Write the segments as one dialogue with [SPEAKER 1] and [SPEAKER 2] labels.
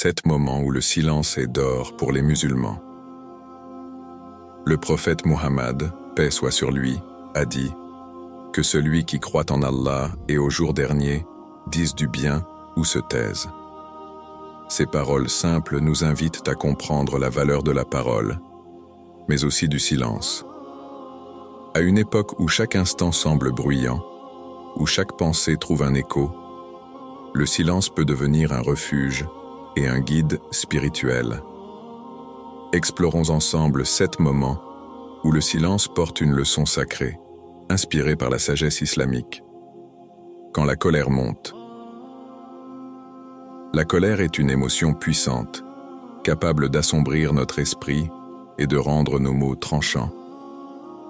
[SPEAKER 1] 7 moments où le silence est d'or pour les musulmans. Le prophète Muhammad, paix soit sur lui, a dit « Que celui qui croit en Allah et au jour dernier dise du bien ou se taise ». Ces paroles simples nous invitent à comprendre la valeur de la parole, mais aussi du silence. À une époque où chaque instant semble bruyant, où chaque pensée trouve un écho, le silence peut devenir un refuge et un guide spirituel. Explorons ensemble 7 moments où le silence porte une leçon sacrée, inspirée par la sagesse islamique. Quand la colère monte. La colère est une émotion puissante, capable d'assombrir notre esprit et de rendre nos mots tranchants.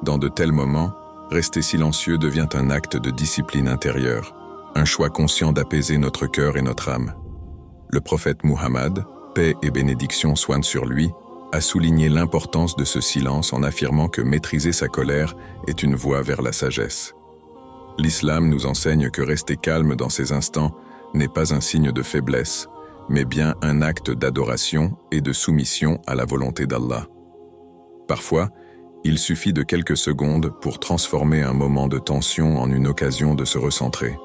[SPEAKER 1] Dans de tels moments, rester silencieux devient un acte de discipline intérieure, un choix conscient d'apaiser notre cœur et notre âme. Le prophète Muhammad, paix et bénédiction soient sur lui, a souligné l'importance de ce silence en affirmant que maîtriser sa colère est une voie vers la sagesse. L'islam nous enseigne que rester calme dans ces instants n'est pas un signe de faiblesse, mais bien un acte d'adoration et de soumission à la volonté d'Allah. Parfois, il suffit de quelques secondes pour transformer un moment de tension en une occasion de se recentrer.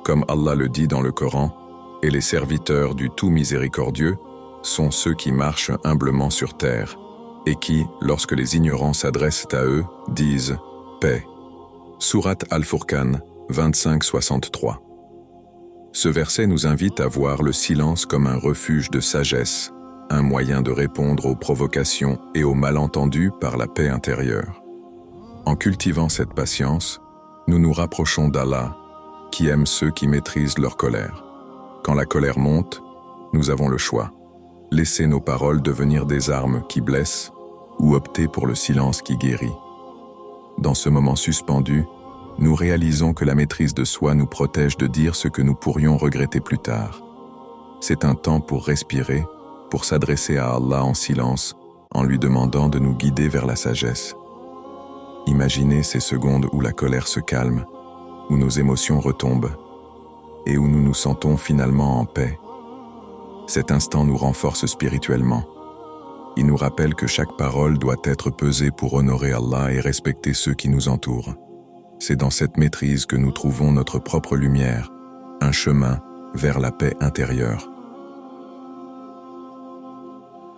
[SPEAKER 1] Comme Allah le dit dans le Coran, « Et les serviteurs du tout miséricordieux sont ceux qui marchent humblement sur terre, et qui, lorsque les ignorants s'adressent à eux, disent « Paix ». Sourate Al-Furqan 25-63. Ce verset nous invite à voir le silence comme un refuge de sagesse, un moyen de répondre aux provocations et aux malentendus par la paix intérieure. En cultivant cette patience, nous nous rapprochons d'Allah, qui aime ceux qui maîtrisent leur colère. Quand la colère monte, nous avons le choix. Laisser nos paroles devenir des armes qui blessent ou opter pour le silence qui guérit. Dans ce moment suspendu, nous réalisons que la maîtrise de soi nous protège de dire ce que nous pourrions regretter plus tard. C'est un temps pour respirer, pour s'adresser à Allah en silence, en lui demandant de nous guider vers la sagesse. Imaginez ces secondes où la colère se calme, où nos émotions retombent, et où nous nous sentons finalement en paix. Cet instant nous renforce spirituellement. Il nous rappelle que chaque parole doit être pesée pour honorer Allah et respecter ceux qui nous entourent. C'est dans cette maîtrise que nous trouvons notre propre lumière, un chemin vers la paix intérieure.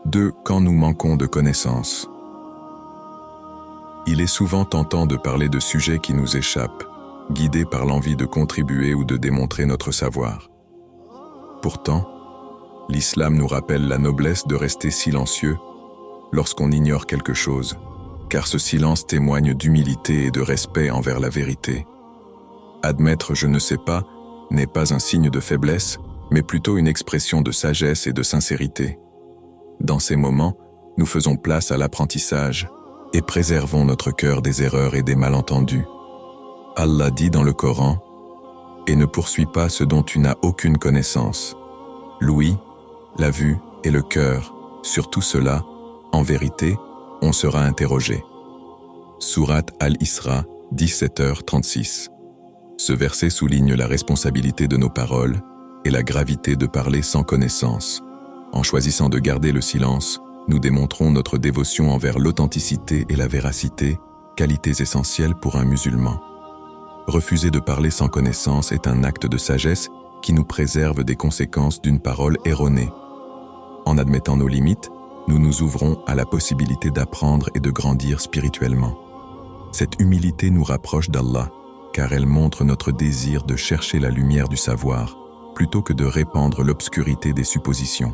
[SPEAKER 1] 2. Quand nous manquons de connaissances. Il est souvent tentant de parler de sujets qui nous échappent, guidés par l'envie de contribuer ou de démontrer notre savoir. Pourtant, l'islam nous rappelle la noblesse de rester silencieux lorsqu'on ignore quelque chose, car ce silence témoigne d'humilité et de respect envers la vérité. Admettre « je ne sais pas » n'est pas un signe de faiblesse, mais plutôt une expression de sagesse et de sincérité. Dans ces moments, nous faisons place à l'apprentissage et préservons notre cœur des erreurs et des malentendus. Allah dit dans le Coran « Et ne poursuis pas ce dont tu n'as aucune connaissance. L'ouïe, la vue et le cœur, sur tout cela, en vérité, on sera interrogé. » Sourate Al-Isra, 17h36. Ce verset souligne la responsabilité de nos paroles et la gravité de parler sans connaissance. En choisissant de garder le silence, nous démontrons notre dévotion envers l'authenticité et la véracité, qualités essentielles pour un musulman. Refuser de parler sans connaissance est un acte de sagesse qui nous préserve des conséquences d'une parole erronée. En admettant nos limites, nous nous ouvrons à la possibilité d'apprendre et de grandir spirituellement. Cette humilité nous rapproche d'Allah, car elle montre notre désir de chercher la lumière du savoir, plutôt que de répandre l'obscurité des suppositions.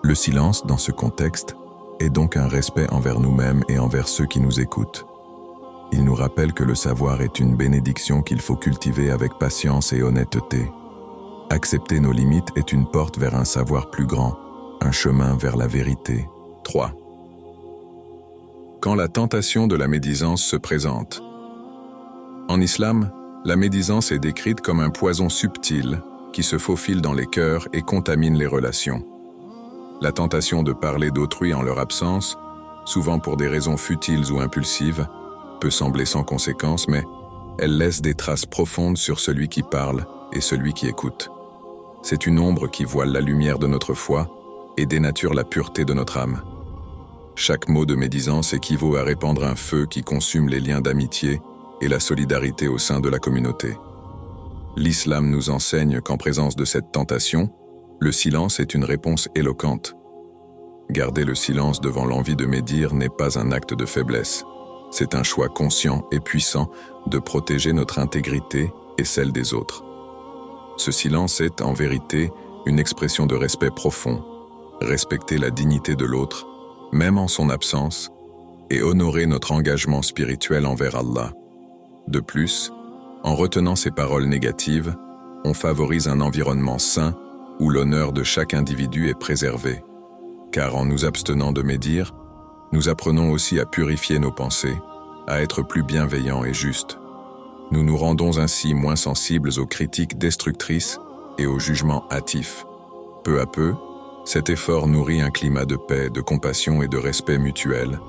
[SPEAKER 1] Le silence, dans ce contexte, est donc un respect envers nous-mêmes et envers ceux qui nous écoutent. Il nous rappelle que le savoir est une bénédiction qu'il faut cultiver avec patience et honnêteté. Accepter nos limites est une porte vers un savoir plus grand, un chemin vers la vérité. 3. Quand la tentation de la médisance se présente. En islam, la médisance est décrite comme un poison subtil qui se faufile dans les cœurs et contamine les relations. La tentation de parler d'autrui en leur absence, souvent pour des raisons futiles ou impulsives, peut sembler sans conséquence, mais elle laisse des traces profondes sur celui qui parle et celui qui écoute. C'est une ombre qui voile la lumière de notre foi et dénature la pureté de notre âme. Chaque mot de médisance équivaut à répandre un feu qui consume les liens d'amitié et la solidarité au sein de la communauté. L'islam nous enseigne qu'en présence de cette tentation, le silence est une réponse éloquente. Garder le silence devant l'envie de médire n'est pas un acte de faiblesse. C'est un choix conscient et puissant de protéger notre intégrité et celle des autres. Ce silence est, en vérité, une expression de respect profond, respecter la dignité de l'autre, même en son absence, et honorer notre engagement spirituel envers Allah. De plus, en retenant ces paroles négatives, on favorise un environnement sain où l'honneur de chaque individu est préservé. Car en nous abstenant de médire, nous apprenons aussi à purifier nos pensées, à être plus bienveillants et justes. Nous nous rendons ainsi moins sensibles aux critiques destructrices et aux jugements hâtifs. Peu à peu, cet effort nourrit un climat de paix, de compassion et de respect mutuel,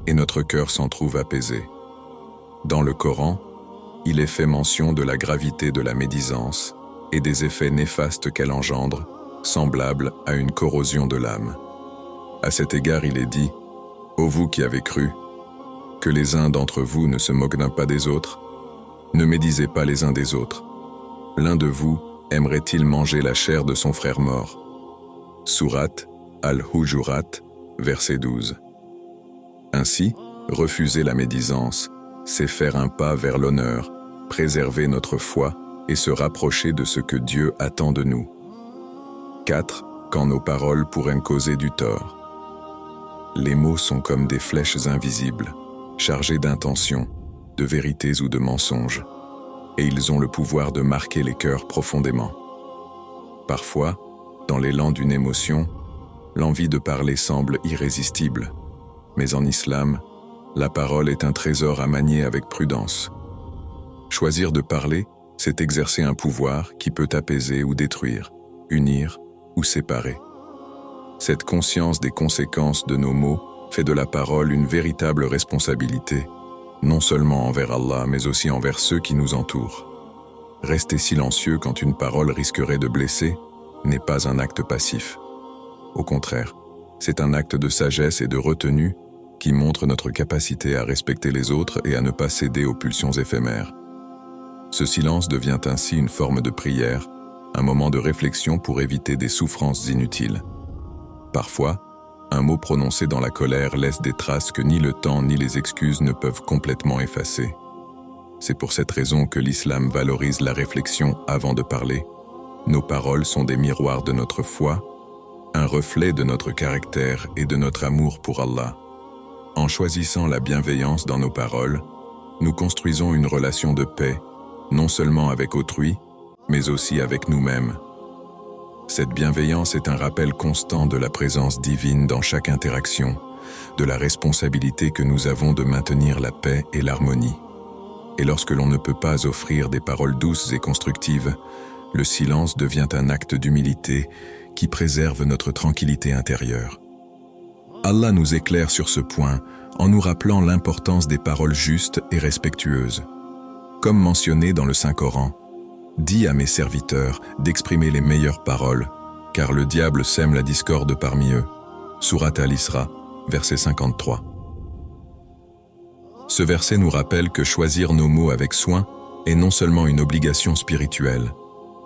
[SPEAKER 1] et notre cœur s'en trouve apaisé. Dans le Coran, il est fait mention de la gravité de la médisance et des effets néfastes qu'elle engendre, semblables à une corrosion de l'âme. À cet égard, il est dit « Ô vous qui avez cru, que les uns d'entre vous ne se moquent pas des autres, ne médisez pas les uns des autres. L'un de vous aimerait-il manger la chair de son frère mort ?» Sourate Al-Hujurat, verset 12. Ainsi, refuser la médisance, c'est faire un pas vers l'honneur, préserver notre foi et se rapprocher de ce que Dieu attend de nous. 4. Quand nos paroles pourraient causer du tort. Les mots sont comme des flèches invisibles, chargées d'intentions, de vérités ou de mensonges, et ils ont le pouvoir de marquer les cœurs profondément. Parfois, dans l'élan d'une émotion, l'envie de parler semble irrésistible, mais en islam, la parole est un trésor à manier avec prudence. Choisir de parler, c'est exercer un pouvoir qui peut apaiser ou détruire, unir ou séparer. Cette conscience des conséquences de nos mots fait de la parole une véritable responsabilité, non seulement envers Allah, mais aussi envers ceux qui nous entourent. Rester silencieux quand une parole risquerait de blesser n'est pas un acte passif. Au contraire, c'est un acte de sagesse et de retenue qui montre notre capacité à respecter les autres et à ne pas céder aux pulsions éphémères. Ce silence devient ainsi une forme de prière, un moment de réflexion pour éviter des souffrances inutiles. Parfois, un mot prononcé dans la colère laisse des traces que ni le temps ni les excuses ne peuvent complètement effacer. C'est pour cette raison que l'islam valorise la réflexion avant de parler. Nos paroles sont des miroirs de notre foi, un reflet de notre caractère et de notre amour pour Allah. En choisissant la bienveillance dans nos paroles, nous construisons une relation de paix, non seulement avec autrui, mais aussi avec nous-mêmes. Cette bienveillance est un rappel constant de la présence divine dans chaque interaction, de la responsabilité que nous avons de maintenir la paix et l'harmonie. Et lorsque l'on ne peut pas offrir des paroles douces et constructives, le silence devient un acte d'humilité qui préserve notre tranquillité intérieure. Allah nous éclaire sur ce point en nous rappelant l'importance des paroles justes et respectueuses. Comme mentionné dans le Saint-Coran, « Dis à mes serviteurs d'exprimer les meilleures paroles, car le diable sème la discorde parmi eux. » Sourate Al-Isra, verset 53. Ce verset nous rappelle que choisir nos mots avec soin est non seulement une obligation spirituelle,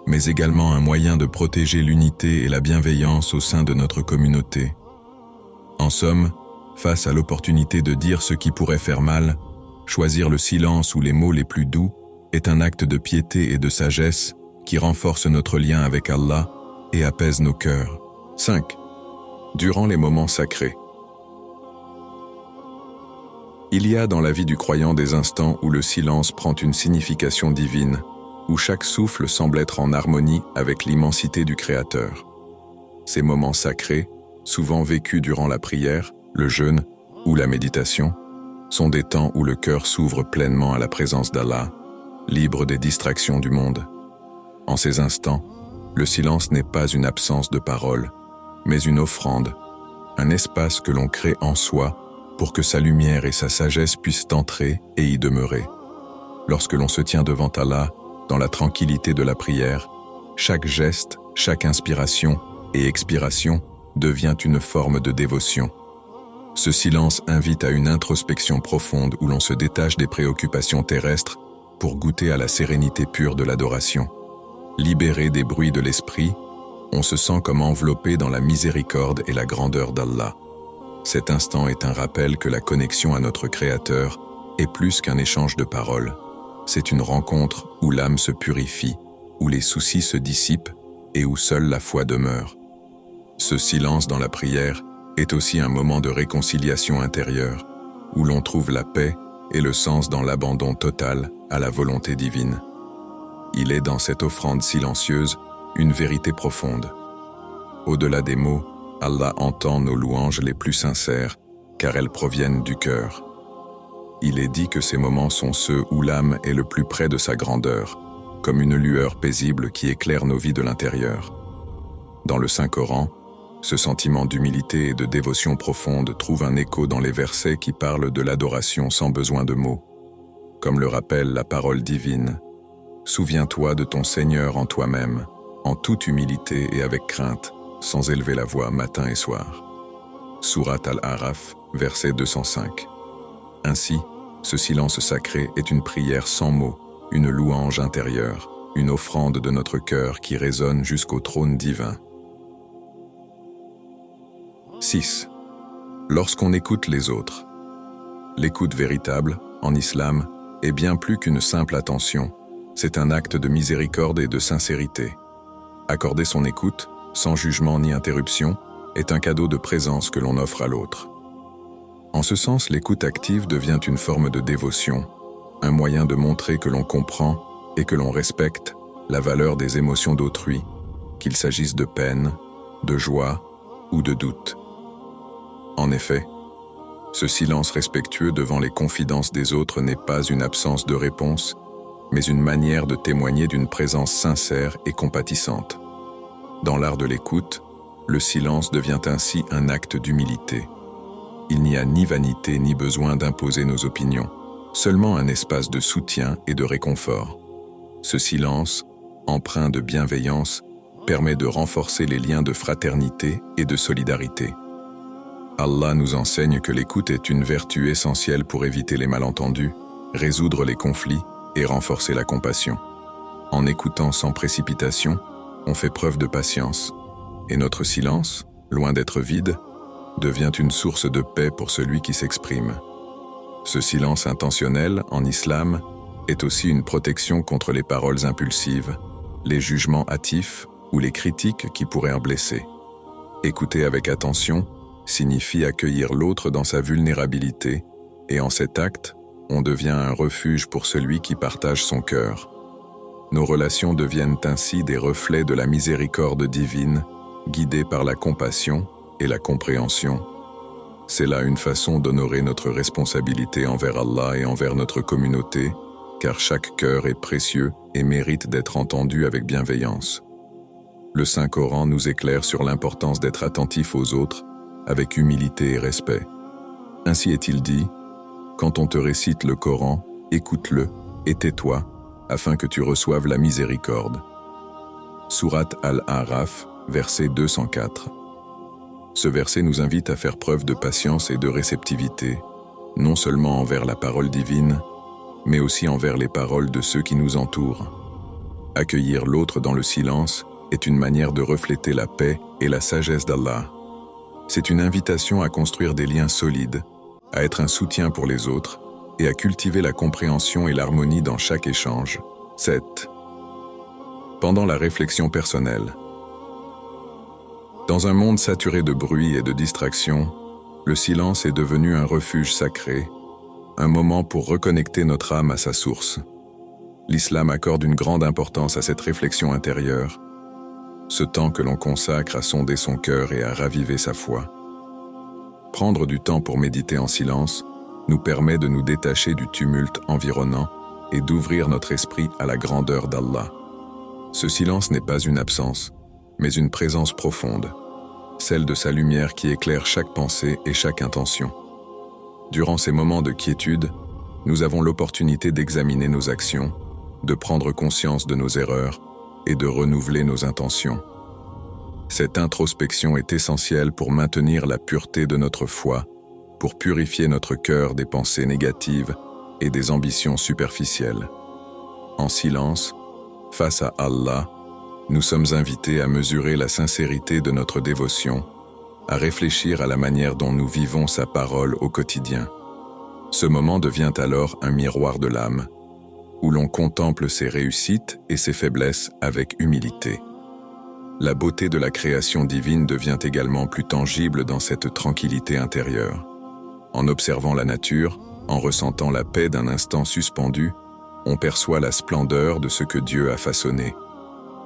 [SPEAKER 1] mais également un moyen de protéger l'unité et la bienveillance au sein de notre communauté. En somme, face à l'opportunité de dire ce qui pourrait faire mal, choisir le silence ou les mots les plus doux est un acte de piété et de sagesse qui renforce notre lien avec Allah et apaise nos cœurs. 5. Durant les moments sacrés. Il y a dans la vie du croyant des instants où le silence prend une signification divine, où chaque souffle semble être en harmonie avec l'immensité du Créateur. Ces moments sacrés, souvent vécus durant la prière, le jeûne ou la méditation, sont des temps où le cœur s'ouvre pleinement à la présence d'Allah, libre des distractions du monde. En ces instants, le silence n'est pas une absence de parole, mais une offrande, un espace que l'on crée en soi pour que sa lumière et sa sagesse puissent entrer et y demeurer. Lorsque l'on se tient devant Allah, dans la tranquillité de la prière, chaque geste, Chaque inspiration et expiration devient une forme de dévotion. Ce silence invite à une introspection profonde où l'on se détache des préoccupations terrestres pour goûter à la sérénité pure de l'adoration. Libéré des bruits de l'esprit, on se sent comme enveloppé dans la miséricorde et la grandeur d'Allah. Cet instant est un rappel que la connexion à notre Créateur est plus qu'un échange de paroles. C'est une rencontre où l'âme se purifie, où les soucis se dissipent et où seule la foi demeure. Ce silence dans la prière est aussi un moment de réconciliation intérieure, où l'on trouve la paix et le sens dans l'abandon total à la volonté divine. Il est dans cette offrande silencieuse une vérité profonde. Au-delà des mots, Allah entend nos louanges les plus sincères, car elles proviennent du cœur. Il est dit que ces moments sont ceux où l'âme est le plus près de sa grandeur, comme une lueur paisible qui éclaire nos vies de l'intérieur. Dans le Saint-Coran, ce sentiment d'humilité et de dévotion profonde trouve un écho dans les versets qui parlent de l'adoration sans besoin de mots. Comme le rappelle la parole divine, « Souviens-toi de ton Seigneur en toi-même, en toute humilité et avec crainte, sans élever la voix matin et soir. » Sourate Al-Araf, verset 205. Ainsi, ce silence sacré est une prière sans mots, une louange intérieure, une offrande de notre cœur qui résonne jusqu'au trône divin. 6. Lorsqu'on écoute les autres. L'écoute véritable, en islam, est bien plus qu'une simple attention, c'est un acte de miséricorde et de sincérité. Accorder son écoute, sans jugement ni interruption, est un cadeau de présence que l'on offre à l'autre. En ce sens, l'écoute active devient une forme de dévotion, un moyen de montrer que l'on comprend et que l'on respecte la valeur des émotions d'autrui, qu'il s'agisse de peine, de joie ou de doute. En effet, ce silence respectueux devant les confidences des autres n'est pas une absence de réponse, mais une manière de témoigner d'une présence sincère et compatissante. Dans l'art de l'écoute, le silence devient ainsi un acte d'humilité. Il n'y a ni vanité ni besoin d'imposer nos opinions, seulement un espace de soutien et de réconfort. Ce silence, empreint de bienveillance, permet de renforcer les liens de fraternité et de solidarité. Allah nous enseigne que l'écoute est une vertu essentielle pour éviter les malentendus, résoudre les conflits et renforcer la compassion. En écoutant sans précipitation, on fait preuve de patience, et notre silence, loin d'être vide, devient une source de paix pour celui qui s'exprime. Ce silence intentionnel, en islam, est aussi une protection contre les paroles impulsives, les jugements hâtifs ou les critiques qui pourraient en blesser. Écouter avec attention signifie accueillir l'autre dans sa vulnérabilité, et en cet acte, on devient un refuge pour celui qui partage son cœur. Nos relations deviennent ainsi des reflets de la miséricorde divine, guidés par la compassion et la compréhension. C'est là une façon d'honorer notre responsabilité envers Allah et envers notre communauté, car chaque cœur est précieux et mérite d'être entendu avec bienveillance. Le Saint-Coran nous éclaire sur l'importance d'être attentif aux autres, avec humilité et respect. Ainsi est-il dit, « Quand on te récite le Coran, écoute-le et tais-toi, afin que tu reçoives la miséricorde. » Sourate Al-Araf, verset 204. Ce verset nous invite à faire preuve de patience et de réceptivité, non seulement envers la parole divine, mais aussi envers les paroles de ceux qui nous entourent. Accueillir l'autre dans le silence est une manière de refléter la paix et la sagesse d'Allah. C'est une invitation à construire des liens solides, à être un soutien pour les autres et à cultiver la compréhension et l'harmonie dans chaque échange. 7. Pendant la réflexion personnelle. Dans un monde saturé de bruit et de distractions, le silence est devenu un refuge sacré, un moment pour reconnecter notre âme à sa source. L'islam accorde une grande importance à cette réflexion intérieure, ce temps que l'on consacre à sonder son cœur et à raviver sa foi. Prendre du temps pour méditer en silence nous permet de nous détacher du tumulte environnant et d'ouvrir notre esprit à la grandeur d'Allah. Ce silence n'est pas une absence, mais une présence profonde, celle de sa lumière qui éclaire chaque pensée et chaque intention. Durant ces moments de quiétude, nous avons l'opportunité d'examiner nos actions, de prendre conscience de nos erreurs et de renouveler nos intentions. Cette introspection est essentielle pour maintenir la pureté de notre foi, pour purifier notre cœur des pensées négatives et des ambitions superficielles. En silence, face à Allah, nous sommes invités à mesurer la sincérité de notre dévotion, à réfléchir à la manière dont nous vivons sa parole au quotidien. Ce moment devient alors un miroir de l'âme, où l'on contemple ses réussites et ses faiblesses avec humilité. La beauté de la création divine devient également plus tangible dans cette tranquillité intérieure. En observant la nature, en ressentant la paix d'un instant suspendu, on perçoit la splendeur de ce que Dieu a façonné.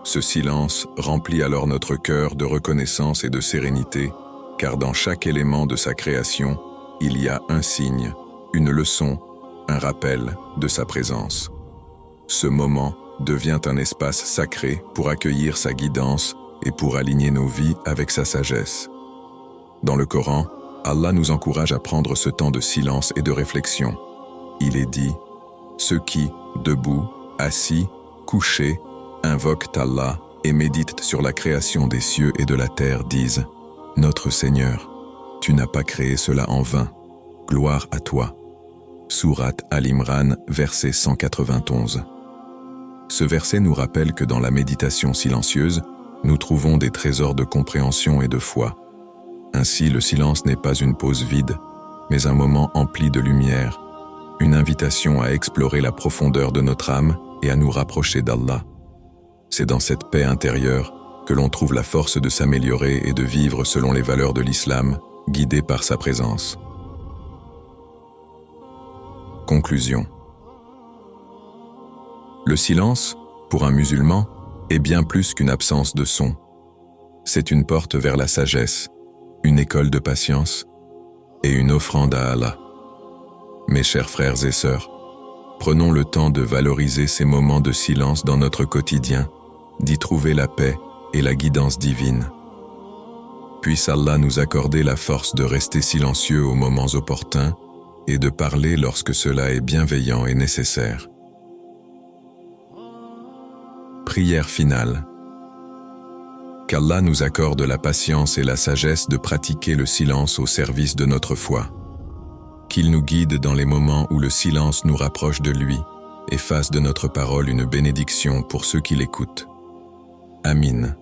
[SPEAKER 1] Ce silence remplit alors notre cœur de reconnaissance et de sérénité, car dans chaque élément de sa création, il y a un signe, une leçon, un rappel de sa présence. Ce moment devient un espace sacré pour accueillir sa guidance et pour aligner nos vies avec sa sagesse. Dans le Coran, Allah nous encourage à prendre ce temps de silence et de réflexion. Il est dit « Ceux qui, debout, assis, couchés, invoquent Allah et méditent sur la création des cieux et de la terre disent « Notre Seigneur, tu n'as pas créé cela en vain. Gloire à toi. » Sourate Al-Imran, verset 191. Ce verset nous rappelle que dans la méditation silencieuse, nous trouvons des trésors de compréhension et de foi. Ainsi, le silence n'est pas une pause vide, mais un moment empli de lumière, une invitation à explorer la profondeur de notre âme et à nous rapprocher d'Allah. C'est dans cette paix intérieure que l'on trouve la force de s'améliorer et de vivre selon les valeurs de l'islam, guidés par sa présence. Conclusion. Le silence, pour un musulman, est bien plus qu'une absence de son. C'est une porte vers la sagesse, une école de patience et une offrande à Allah. Mes chers frères et sœurs, prenons le temps de valoriser ces moments de silence dans notre quotidien, d'y trouver la paix et la guidance divine. Puisse Allah nous accorder la force de rester silencieux aux moments opportuns et de parler lorsque cela est bienveillant et nécessaire. Prière finale. Qu'Allah nous accorde la patience et la sagesse de pratiquer le silence au service de notre foi. Qu'il nous guide dans les moments où le silence nous rapproche de lui et fasse de notre parole une bénédiction pour ceux qui l'écoutent. Amin.